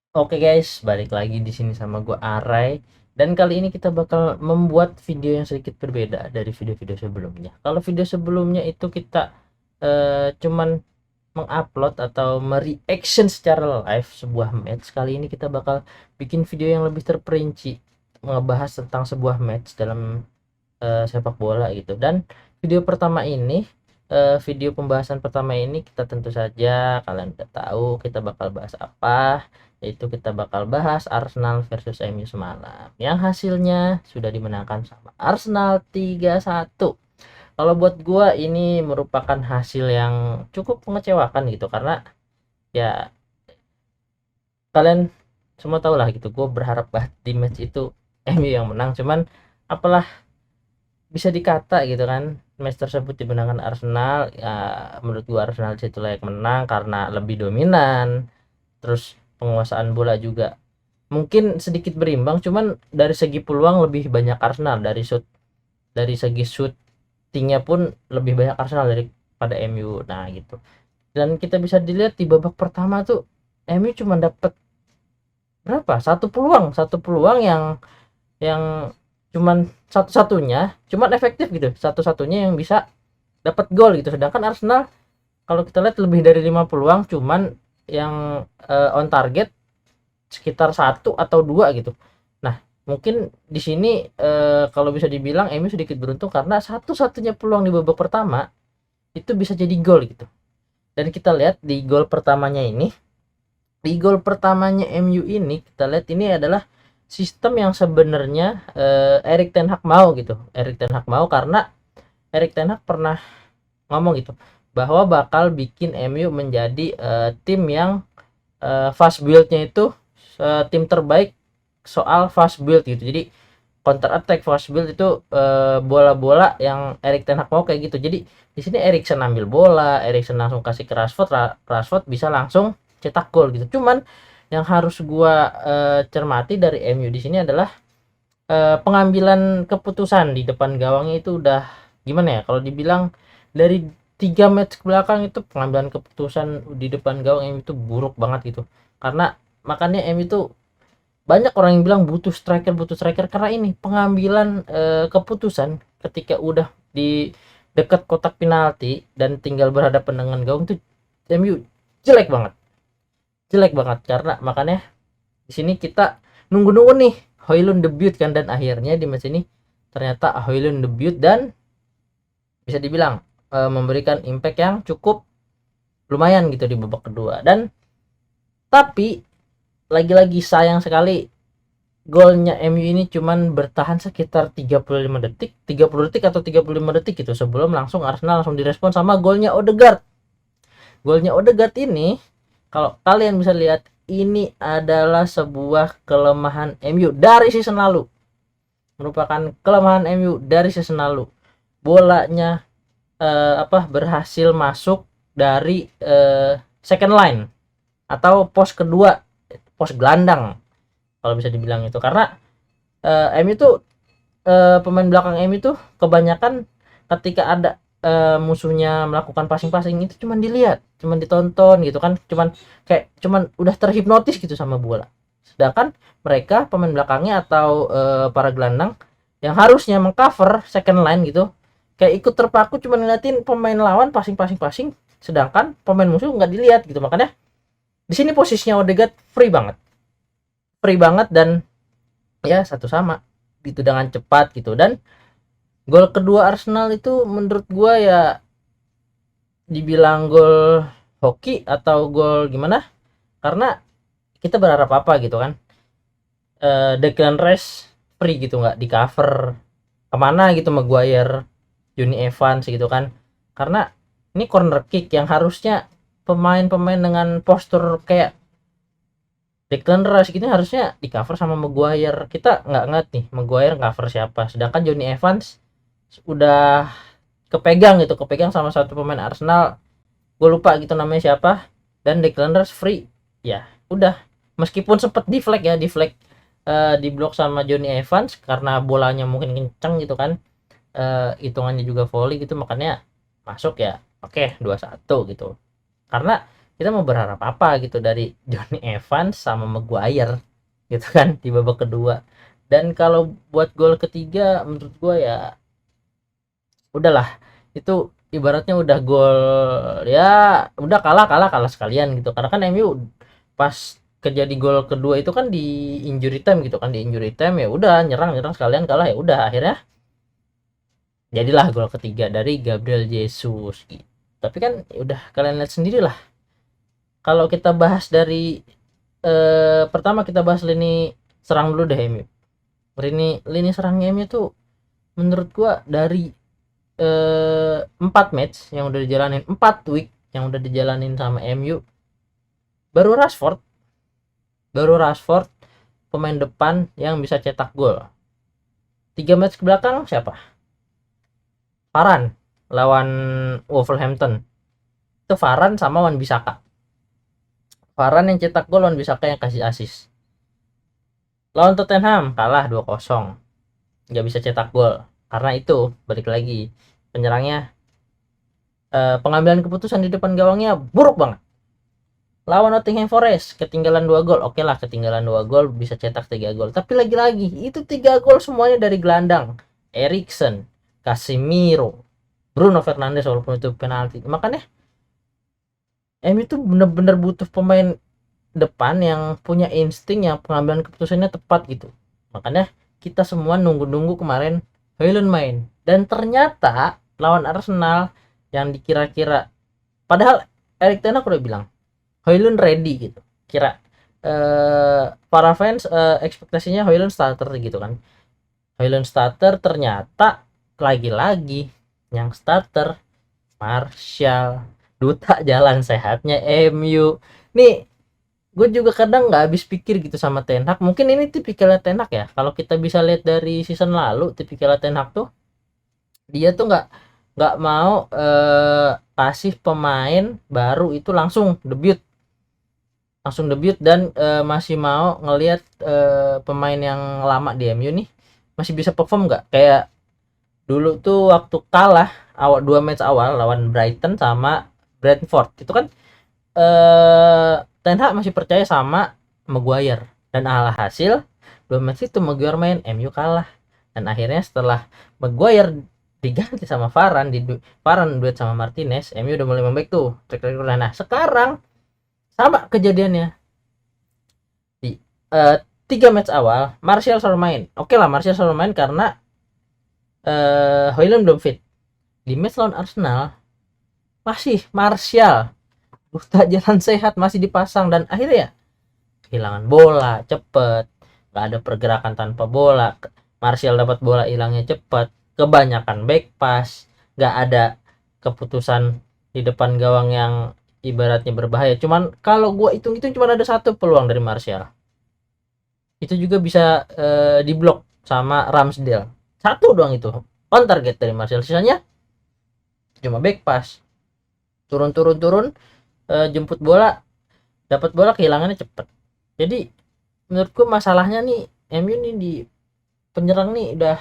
Oke guys, balik lagi di sini sama gue Arai. Dan kali ini kita bakal membuat video yang sedikit berbeda dari video-video sebelumnya. Kalau video sebelumnya itu kita cuman mengupload atau mereaction secara live sebuah match. Kali ini kita bakal bikin video yang lebih terperinci, ngebahas tentang sebuah match dalam sepak bola gitu. Dan video pertama ini, video pembahasan pertama ini kita tentu saja kalian udah tahu kita bakal bahas apa, yaitu kita bakal bahas Arsenal versus MU semalam yang hasilnya sudah dimenangkan sama Arsenal 3-1. Kalau buat gua ini merupakan hasil yang cukup mengecewakan gitu, karena ya kalian semua tahu lah gitu, gue berharap banget di match itu MU yang menang, cuman apalah bisa dikata gitu kan, match tersebut dimenangkan Arsenal. Ya menurut gua Arsenal situ layak menang karena lebih dominan, terus penguasaan bola juga mungkin sedikit berimbang, cuman dari segi peluang lebih banyak Arsenal, dari segi shootingnya pun lebih banyak Arsenal daripada MU. Nah gitu, dan kita bisa dilihat di babak pertama tuh MU cuma dapat berapa, satu peluang yang cuman satu-satunya, cuman efektif gitu, satu-satunya yang bisa dapat gol gitu. Sedangkan Arsenal kalau kita lihat lebih dari 5 peluang, cuman yang on target sekitar satu atau dua gitu. Nah mungkin di sini kalau bisa dibilang MU sedikit beruntung karena satu-satunya peluang di babak pertama itu bisa jadi gol gitu. Dan kita lihat di gol pertamanya MU ini, kita lihat ini adalah sistem yang sebenarnya Erik ten Hag mau gitu. Erik ten Hag mau karena Erik ten Hag pernah ngomong gitu bahwa bakal bikin MU menjadi tim yang fast build-nya itu tim terbaik soal fast build gitu. Jadi counter attack, fast build itu bola-bola yang Erik ten Hag mau kayak gitu. Jadi di sini Eriksen ambil bola, Eriksen langsung kasih ke Rashford, Rashford bisa langsung cetak gol gitu. Cuman yang harus gua cermati dari MU di sini adalah pengambilan keputusan di depan gawangnya itu udah gimana ya, kalau dibilang dari 3 match ke belakang itu pengambilan keputusan di depan gawang MU itu buruk banget gitu. Karena makanya MU itu banyak orang yang bilang butuh striker karena ini pengambilan keputusan ketika udah di dekat kotak penalti dan tinggal berhadapan dengan gawang itu MU jelek banget, jelek banget. Karena makanya di sini kita nunggu-nunggu nih Højlund debut kan, dan akhirnya di match ini ternyata Højlund debut dan bisa dibilang memberikan impact yang cukup lumayan gitu di babak kedua. Dan tapi lagi-lagi sayang sekali golnya MU ini cuman bertahan sekitar 35 detik, 30 detik atau 35 detik gitu sebelum Arsenal langsung direspon sama golnya Odegaard. Golnya Odegaard ini kalau kalian bisa lihat ini adalah sebuah kelemahan MU dari season lalu. Merupakan kelemahan MU dari season lalu. Bolanya berhasil masuk dari second line atau pos kedua, pos gelandang kalau bisa dibilang itu. Karena MU itu pemain belakang MU itu kebanyakan ketika ada musuhnya melakukan passing-passing itu cuman dilihat, cuman ditonton gitu kan, cuman udah terhipnotis gitu sama bola. Sedangkan mereka pemain belakangnya atau para gelandang yang harusnya mengcover second line gitu, kayak ikut terpaku cuman ngeliatin pemain lawan passing-passing, sedangkan pemain musuh nggak dilihat gitu. Makanya di sini posisinya Odegaard free banget dan ya satu sama gitu dengan cepat gitu. Dan gol kedua Arsenal itu menurut gua ya dibilang gol hoki atau gol gimana, karena kita berharap apa gitu kan, Declan Rice free gitu nggak di cover kemana gitu Maguire, Johnny Evans gitu kan. Karena ini corner kick yang harusnya pemain-pemain dengan postur kayak Declan Rice gitu harusnya di cover sama Maguire. Kita nggak ngerti nih Maguire cover siapa, sedangkan Johnny Evans udah kepegang sama satu pemain Arsenal, gue lupa gitu namanya siapa, dan Declan Rice free. Ya udah, meskipun sempet di flag di blok sama Johnny Evans karena bolanya mungkin kenceng gitu kan, hitungannya juga volley gitu makanya masuk ya. Oke, 2-1 gitu. Karena kita mau berharap apa gitu dari Johnny Evans sama Maguire gitu kan di babak kedua. Dan kalau buat gol ketiga menurut gua ya udahlah, itu ibaratnya udah gol, ya udah kalah kalah kalah sekalian gitu, karena kan MU pas kejadi gol kedua itu kan di injury time gitu kan, di injury time ya udah nyerang nyerang sekalian kalah, ya udah akhirnya jadilah gol ketiga dari Gabriel Jesus gitu. Tapi kan ya udah kalian lihat sendiri lah, kalau kita bahas dari pertama kita bahas lini serang dulu deh MU. Lini serang MU tuh menurut gua dari 4 match yang udah dijalanin, 4 week yang udah dijalanin sama MU, baru Rashford pemain depan yang bisa cetak gol. 3 match ke belakang siapa? Varane lawan Wolverhampton. Itu Varane sama Wan-Bissaka. Varane yang cetak gol, Wan-Bissaka yang kasih assist. Lawan Tottenham kalah 2-0. Nggak bisa cetak gol. Karena itu balik lagi penyerangnya, pengambilan keputusan di depan gawangnya buruk banget. Lawan Nottingham Forest ketinggalan 2 gol. Oke lah, ketinggalan 2 gol bisa cetak 3 gol. Tapi lagi-lagi itu 3 gol semuanya dari gelandang. Eriksen, Casemiro, Bruno Fernandes walaupun itu penalti. Makanya MU itu bener-bener butuh pemain depan yang punya insting, yang pengambilan keputusannya tepat gitu. Makanya kita semua nunggu-nunggu kemarin Højlund main. Dan ternyata lawan Arsenal yang dikira-kira, padahal Erik ten Hag udah bilang Højlund ready gitu. Kira para fans ekspektasinya Højlund starter gitu kan. Højlund starter, ternyata lagi-lagi yang starter Martial, duta jalan sehatnya MU. Nih gue juga kadang nggak habis pikir gitu sama Ten Hag. Mungkin ini tipikalnya Ten Hag ya. Kalau kita bisa lihat dari season lalu, tipikalnya Ten Hag tuh dia tuh nggak mau kasih pemain baru itu langsung debut dan masih mau ngelihat pemain yang lama di MU nih masih bisa perform nggak, kayak dulu tuh waktu kalah awal 2 match awal lawan Brighton sama Brentford itu kan, Ten Hag masih percaya sama Maguire, dan alhasil 2 match itu Maguire main, MU kalah. Dan akhirnya setelah Maguire diganti sama Varane duet sama Martinez, MU udah mulai membaik tuh track record. Nah sekarang sama kejadiannya di 3 match awal Martial selalu main. Oke lah, Martial selalu main karena Højlund belum fit. Di match lawan Arsenal masih Martial, duta jalan sehat, masih dipasang, dan akhirnya ya kehilangan bola cepet, nggak ada pergerakan tanpa bola. Martial dapat bola hilangnya cepet, kebanyakan back pass, nggak ada keputusan di depan gawang yang ibaratnya berbahaya. Cuman kalau gua hitung-hitung cuma ada 1 peluang dari Martial, itu juga bisa diblok sama Ramsdale. 1 doang itu on target dari Martial, sisanya cuma back pass, turun jemput bola, dapat bola kehilangannya cepet. Jadi menurutku masalahnya nih MU nih di penyerang nih udah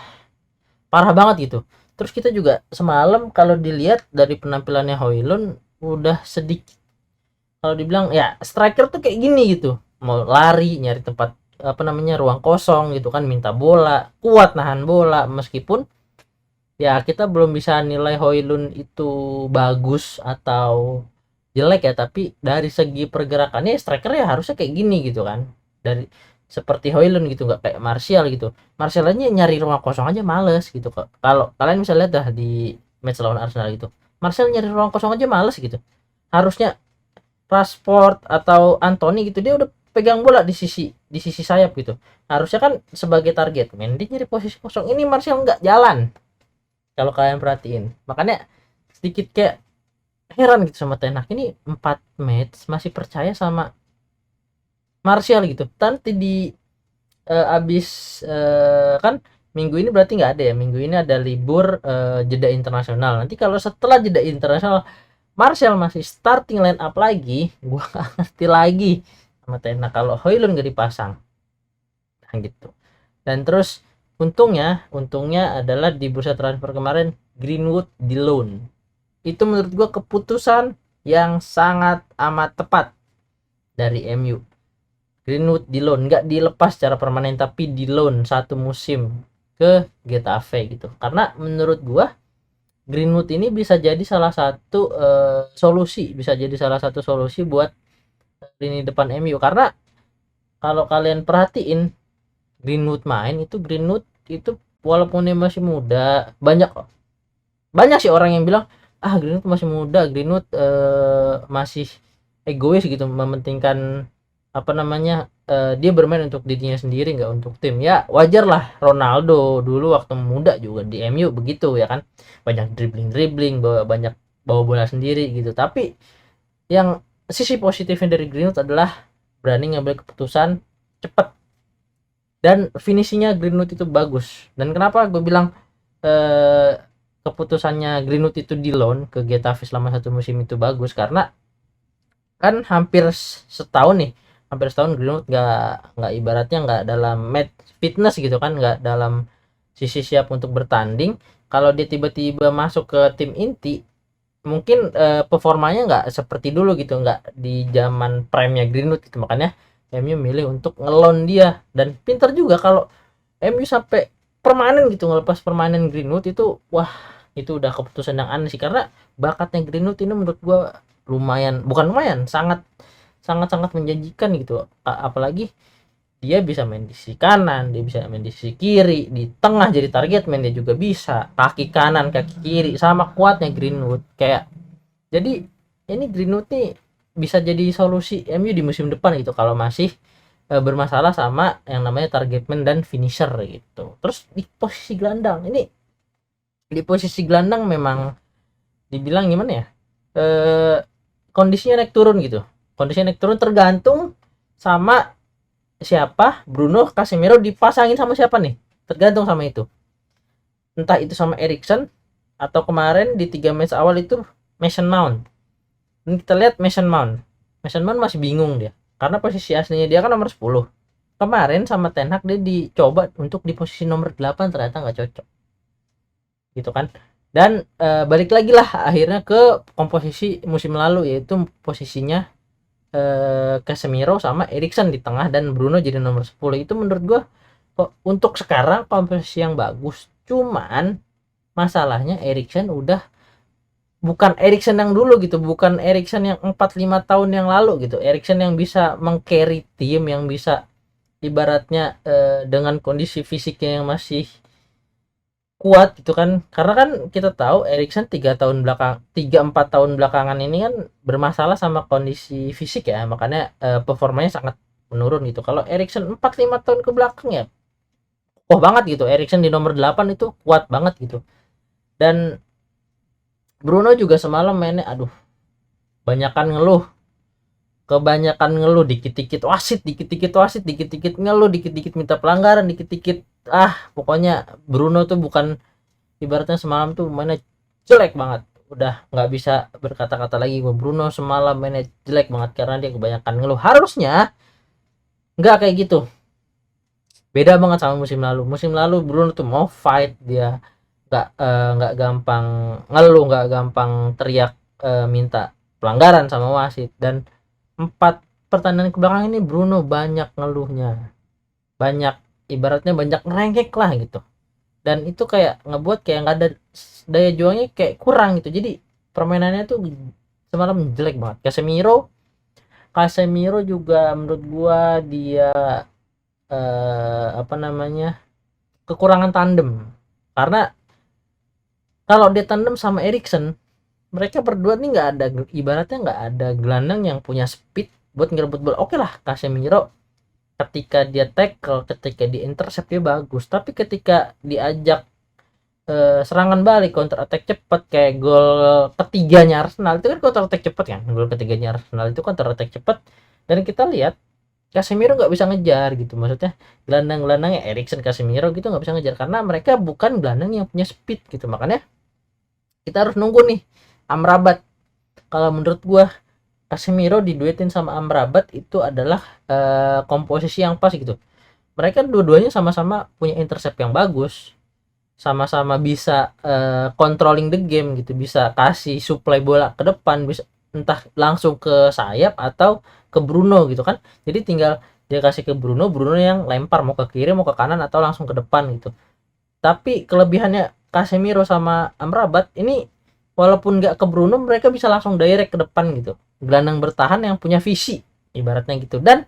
parah banget gitu. Terus kita juga semalam kalau dilihat dari penampilannya Højlund udah sedikit, kalau dibilang ya striker tuh kayak gini gitu, mau lari nyari tempat ruang kosong gitu kan, minta bola, kuat nahan bola. Meskipun ya kita belum bisa nilai Højlund itu bagus atau jelek ya, tapi dari segi pergerakannya striker ya harusnya kayak gini gitu kan, dari seperti Højlund gitu, nggak kayak Martial gitu. Martial aja nyari ruang kosong aja males gitu. Kalau kalian bisa lihat dah di match lawan Arsenal gitu, Martial nyari ruang kosong aja males gitu. Harusnya Rashford atau Anthony gitu, dia udah pegang bola di sisi sayap gitu, harusnya kan sebagai target main dia nyari posisi kosong. Ini Martial nggak jalan kalau kalian perhatiin. Makanya sedikit kayak heran gitu sama Ten Hag, ini 4 match masih percaya sama Martial gitu. Nanti di abis kan minggu ini berarti nggak ada ya, minggu ini ada libur jeda internasional. Nanti kalau setelah jeda internasional Martial masih starting line up lagi, gua nggak ngerti lagi sama Ten Hag kalau Højlund nggak dipasang, nah gitu. Dan terus untungnya adalah di bursa transfer kemarin Greenwood di loan. Itu menurut gua keputusan yang sangat amat tepat dari MU. Greenwood di loan, nggak dilepas secara permanen tapi di loan 1 musim ke Getafe gitu. Karena menurut gua Greenwood ini bisa jadi salah satu solusi, buat lini depan MU. Karena kalau kalian perhatiin Greenwood itu walaupun dia masih muda, banyak sih orang yang bilang Greenwood masih muda, Greenwood masih egois gitu, mementingkan apa namanya, dia bermain untuk dirinya sendiri, nggak untuk tim. Ya wajar lah, Ronaldo dulu waktu muda juga di MU begitu ya kan, banyak dribbling banyak bawa bola sendiri gitu. Tapi yang sisi positifnya dari Greenwood adalah berani ngambil keputusan cepat, dan finishingnya Greenwood itu bagus. Dan kenapa gue bilang keputusannya Greenwood itu di loan ke Getafe selama 1 musim itu bagus, karena kan hampir setahun Greenwood nggak ibaratnya nggak dalam match fitness gitu kan, nggak dalam sisi siap untuk bertanding. Kalau dia tiba-tiba masuk ke tim inti, mungkin performanya nggak seperti dulu gitu, nggak di zaman prime-nya Greenwood gitu. Makanya MU milih untuk ngelon dia, dan pinter juga kalau MU sampai permanen gitu ngelepas permanen Greenwood itu. Wah, itu udah keputusan yang aneh sih, karena bakatnya Greenwood ini menurut gua sangat sangat sangat menjanjikan gitu. Apalagi dia bisa main di sisi kanan, dia bisa main di sisi kiri, di tengah jadi target main dia juga bisa, kaki kanan kaki kiri, sama kuatnya Greenwood. Kayak jadi ini Greenwood nih bisa jadi solusi MU di musim depan gitu, kalau masih bermasalah sama yang namanya target man dan finisher gitu. Terus di posisi gelandang memang dibilang gimana ya, kondisinya naik turun gitu. Kondisinya naik turun tergantung sama siapa. Bruno Casemiro dipasangin sama siapa nih, tergantung sama itu. Entah itu sama Eriksen, atau kemarin di 3 match awal itu Mason Mount. Dan kita lihat Mason Mount masih bingung dia, karena posisi aslinya dia kan nomor 10. Kemarin sama Ten Hag dia dicoba untuk di posisi nomor 8, ternyata nggak cocok gitu kan. Dan balik lagi lah akhirnya ke komposisi musim lalu, yaitu posisinya Casemiro sama Eriksen di tengah dan Bruno jadi nomor 10. Itu menurut gua untuk sekarang komposisi yang bagus. Cuman masalahnya Eriksen udah bukan Eriksen yang dulu gitu, bukan Eriksen yang 4-5 tahun yang lalu gitu. Eriksen yang bisa meng-carry tim, yang bisa ibaratnya dengan kondisi fisiknya yang masih kuat gitu kan. Karena kan kita tahu Eriksen 3-4 tahun belakangan ini kan bermasalah sama kondisi fisik ya, makanya performanya sangat menurun gitu. Kalau Eriksen 4-5 tahun ke belakang ya banget gitu, Eriksen di nomor 8 itu kuat banget gitu. Dan Bruno juga semalam mainnya kebanyakan ngeluh, dikit-dikit ngeluh, dikit-dikit minta pelanggaran, dikit-dikit pokoknya Bruno tuh bukan, ibaratnya semalam tuh mainnya jelek banget. Udah nggak bisa berkata-kata lagi, Bruno semalam mainnya jelek banget karena dia kebanyakan ngeluh. Harusnya nggak kayak gitu, beda banget sama musim lalu Bruno tuh mau fight, dia nggak gampang ngeluh, nggak gampang teriak minta pelanggaran sama wasit. Dan 4 pertandingan kebelakang ini Bruno banyak ngeluhnya, ibaratnya banyak ngerengek lah gitu. Dan itu kayak ngebuat kayak nggak ada daya juangnya, kayak kurang gitu. Jadi permainannya tuh semalam jelek banget. Casemiro juga menurut gua dia kekurangan tandem. Karena kalau dia tandem sama Eriksen, mereka berdua nih ibaratnya nggak ada gelandang yang punya speed buat ngerebut bola. Oke lah, Casemiro ketika dia tackle, ketika dia intercept dia bagus, tapi ketika diajak serangan balik, counter attack cepat, kayak gol ketiganya Arsenal itu kan counter attack cepat kan, itu counter attack cepat. Dan kita lihat Casemiro nggak bisa ngejar gitu, maksudnya gelandang-gelandangnya Eriksen, Casemiro gitu nggak bisa ngejar karena mereka bukan gelandang yang punya speed gitu. Makanya kita harus nunggu nih Amrabat. Kalau menurut gua Casemiro diduetin sama Amrabat itu adalah komposisi yang pas gitu. Mereka dua-duanya sama-sama punya intercept yang bagus, sama-sama bisa controlling the game gitu, bisa kasih supply bola ke depan, bisa entah langsung ke sayap atau ke Bruno gitu kan. Jadi tinggal dia kasih ke Bruno, Bruno yang lempar mau ke kiri, mau ke kanan atau langsung ke depan gitu. Tapi kelebihannya Casemiro sama Amrabat ini walaupun nggak ke Bruno mereka bisa langsung direct ke depan gitu. Gelandang bertahan yang punya visi ibaratnya gitu. Dan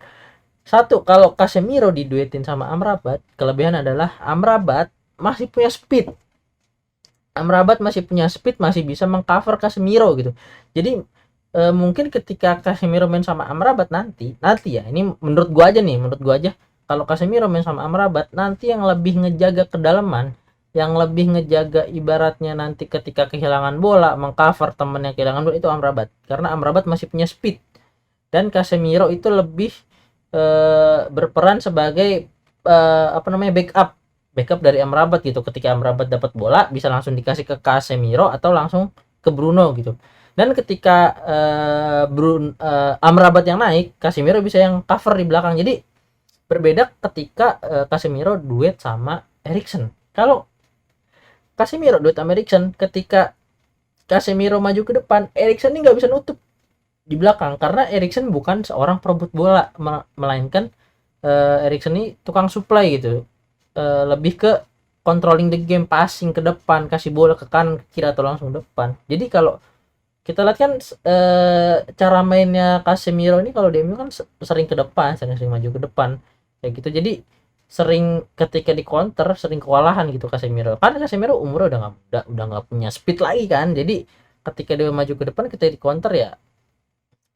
satu, kalau Casemiro diduetin sama Amrabat, kelebihan adalah Amrabat masih punya speed. Amrabat masih punya speed, masih bisa mengcover Casemiro gitu. Jadi mungkin ketika Casemiro main sama Amrabat nanti ya ini menurut gua aja, kalau Casemiro main sama Amrabat nanti yang lebih ngejaga kedalaman, yang lebih ngejaga ibaratnya nanti ketika kehilangan bola mengcover temen yang kehilangan bola itu Amrabat, karena Amrabat masih punya speed dan Casemiro itu lebih berperan sebagai backup dari Amrabat gitu. Ketika Amrabat dapat bola bisa langsung dikasih ke Casemiro atau langsung ke Bruno gitu. Dan ketika Amrabat yang naik, Casemiro bisa yang cover di belakang. Jadi berbeda ketika Casemiro duet sama Eriksen. Kalau Casemiro duet sama Eriksen, ketika Casemiro maju ke depan, Eriksen ini nggak bisa nutup di belakang karena Eriksen bukan seorang perebut bola, melainkan Eriksen ini tukang supply gitu. Lebih ke controlling the game, passing ke depan, kasih bola ke kanan, ke kiri atau langsung depan. Jadi kalau kita lihat kan cara mainnya Casemiro ini kalau di MU kan sering ke depan, sering maju ke depan kayak gitu. Jadi sering ketika di counter sering kewalahan gitu Casemiro. Karena Casemiro umurnya udah nggak punya speed lagi kan. Jadi ketika dia maju ke depan kita di counter ya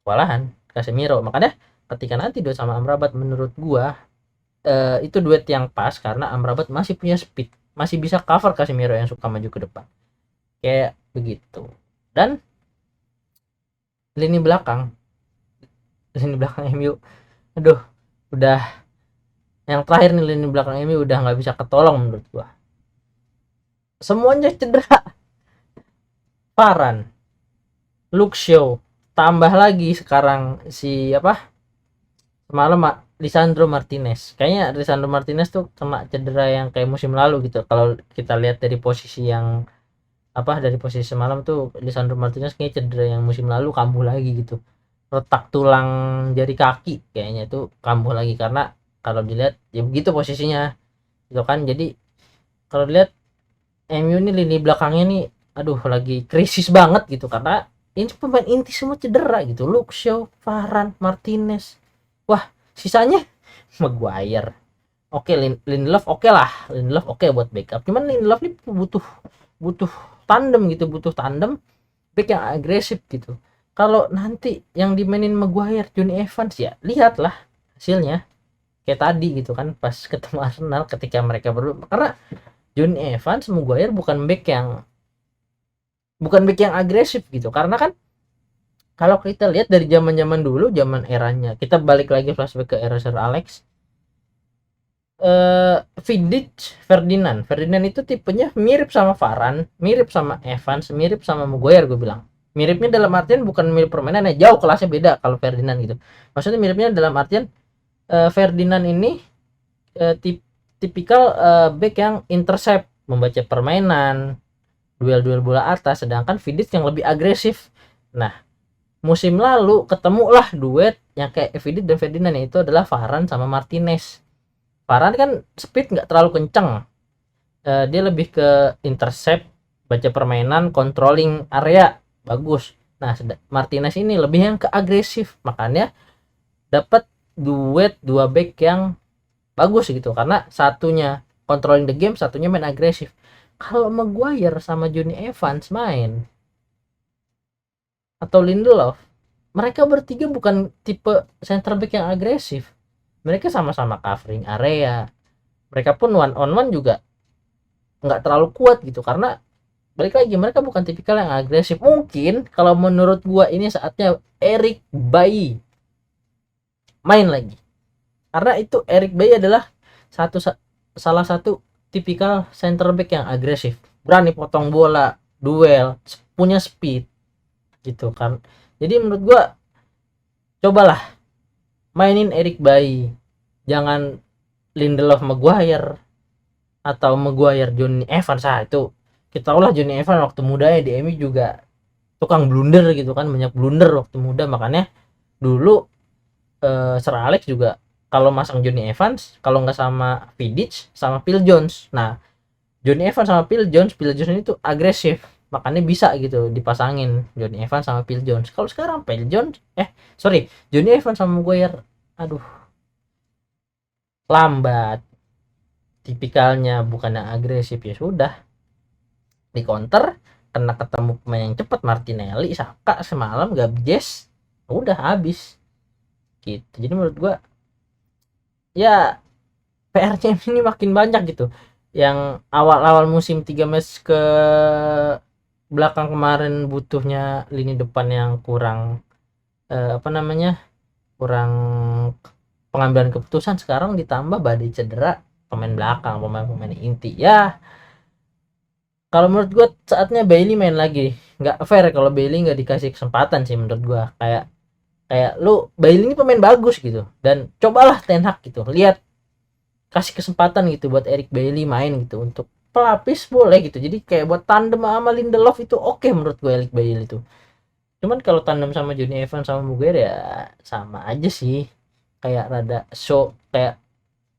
kewalahan Casemiro. Makanya ketika nanti duet sama Amrabat menurut gua itu duet yang pas karena Amrabat masih punya speed, masih bisa cover Casemiro yang suka maju ke depan. Kayak begitu. Dan lini belakang MU, aduh, udah yang terakhir nih, lini belakang MU udah nggak bisa ketolong menurut gua. Semuanya cedera. Varane, Luke Shaw, tambah lagi sekarang si semalam Lisandro Martinez. Kayaknya Lisandro Martinez tuh kena cedera yang kayak musim lalu gitu. Kalau kita lihat dari posisi yang dari posisi semalam tuh Lisandro Martinez kayaknya cedera yang musim lalu kambuh lagi gitu. Retak tulang jari kaki kayaknya itu kambuh lagi karena kalau dilihat ya begitu posisinya. Gitu kan. Jadi kalau dilihat MU ini lini belakangnya nih aduh lagi krisis banget gitu karena ini pemain inti semua cedera gitu. Luke Shaw, Varane, Martinez. Wah, sisanya Maguire. Oke, Lindelof oke lah. Lindelof oke buat backup. Cuman Lindelof ini butuh tandem gitu, butuh tandem back yang agresif gitu. Kalau nanti yang dimainin Maguire, Johnny Evans ya lihatlah hasilnya. Kayak tadi gitu kan pas ketemu Arsenal ketika mereka berdua. Karena Johnny Evans Maguire bukan back yang agresif gitu. Karena kan kalau kita lihat dari zaman dulu, zaman eranya, kita balik lagi flashback ke era Sir Alex. Ferdinand itu tipenya mirip sama Varane, mirip sama Evans, mirip sama Maguire gue bilang. Miripnya dalam artian bukan mirip permainannya, jauh kelasnya beda kalau Ferdinand gitu. Maksudnya miripnya dalam artian Ferdinand ini tipikal back yang intercept, membaca permainan, duel bola atas, sedangkan Vidic yang lebih agresif. Nah, musim lalu ketemulah duet yang kayak Vidic dan Ferdinand, itu adalah Varane sama Martinez. Varane kan speed nggak terlalu kenceng, dia lebih ke intercept, baca permainan, controlling area bagus. Nah, Martinez ini lebih yang ke agresif, makanya dapat duet dua back yang bagus gitu karena satunya controlling the game, satunya main agresif. Kalau Maguire sama Johnny Evans main atau Lindelof, mereka bertiga bukan tipe center back yang agresif. Mereka sama-sama covering area. Mereka pun one on one juga nggak terlalu kuat gitu karena balik lagi mereka bukan tipikal yang agresif. Mungkin kalau menurut gua ini saatnya Eric Bailly main lagi. Karena itu Eric Bailly adalah salah satu tipikal center back yang agresif, berani potong bola, duel, punya speed gitu kan. Jadi menurut gua cobalah mainin Eric Bailly, jangan Lindelof Maguire atau Maguire Johnny Evans. Itu kita tahu lah Johnny Evans waktu mudanya di MU juga tukang blunder gitu kan, banyak blunder waktu muda. Makanya dulu Sir Alex juga kalau masang Johnny Evans, kalau nggak sama Vidic sama Phil Jones. Nah, Johnny Evans sama Phil Jones ini tuh agresif, makanya bisa gitu dipasangin Johnny Evans sama Phil Jones. Kalau sekarang Johnny Evans sama Maguire, aduh, lambat, tipikalnya bukannya agresif, ya sudah di counter, kena ketemu pemain yang cepat, Martinelli, Saka semalam Gabjes, udah habis gitu. Jadi menurut gua ya PR-nya ini makin banyak gitu. Yang awal-awal musim 3 match ke belakang kemarin butuhnya lini depan yang kurang apa namanya, kurang pengambilan keputusan, sekarang ditambah badai cedera pemain belakang, pemain-pemain inti. Ya kalau menurut gue saatnya Bailey main lagi. Nggak fair kalau Bailey nggak dikasih kesempatan sih menurut gue. Kayak kayak lu, Bailey ini pemain bagus gitu, dan cobalah Ten Hag gitu, lihat, kasih kesempatan gitu buat Eric Bailly main gitu, untuk pelapis boleh gitu, jadi kayak buat tandem sama Lindelof itu oke menurut gue Eric Bailly itu. Cuman kalau tandem sama Johnny Evans sama Maguire ya sama aja sih, kayak rada show, kayak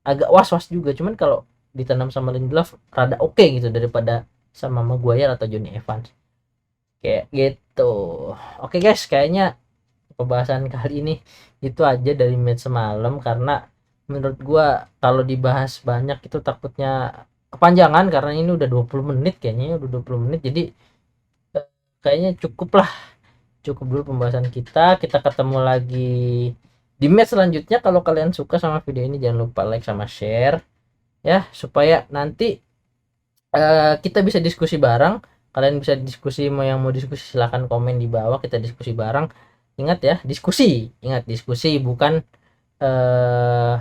agak was-was juga. Cuman kalau ditandem sama Lindelof rada oke gitu daripada sama Maguire atau Johnny Evans, kayak gitu. Oke guys, kayaknya pembahasan kali ini itu aja dari match semalam, karena menurut gua kalau dibahas banyak itu takutnya kepanjangan, karena ini udah 20 menit, kayaknya udah 20 menit. Jadi kayaknya cukup lah, cukup dulu pembahasan kita. Kita ketemu lagi di match selanjutnya. Kalau kalian suka sama video ini jangan lupa like sama share ya, supaya nanti kita bisa diskusi bareng. Kalian bisa diskusi, mau yang mau diskusi silahkan komen di bawah, kita diskusi bareng. Ingat ya, diskusi, ingat diskusi, bukan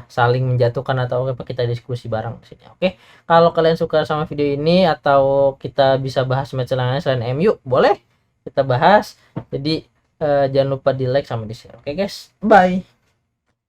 saling menjatuhkan atau apa, kita diskusi bareng di sini. Oke. Kalau kalian suka sama video ini atau kita bisa bahas match lainnya selain MU, boleh kita bahas. Jadi jangan lupa di like sama di share. Oke guys, bye.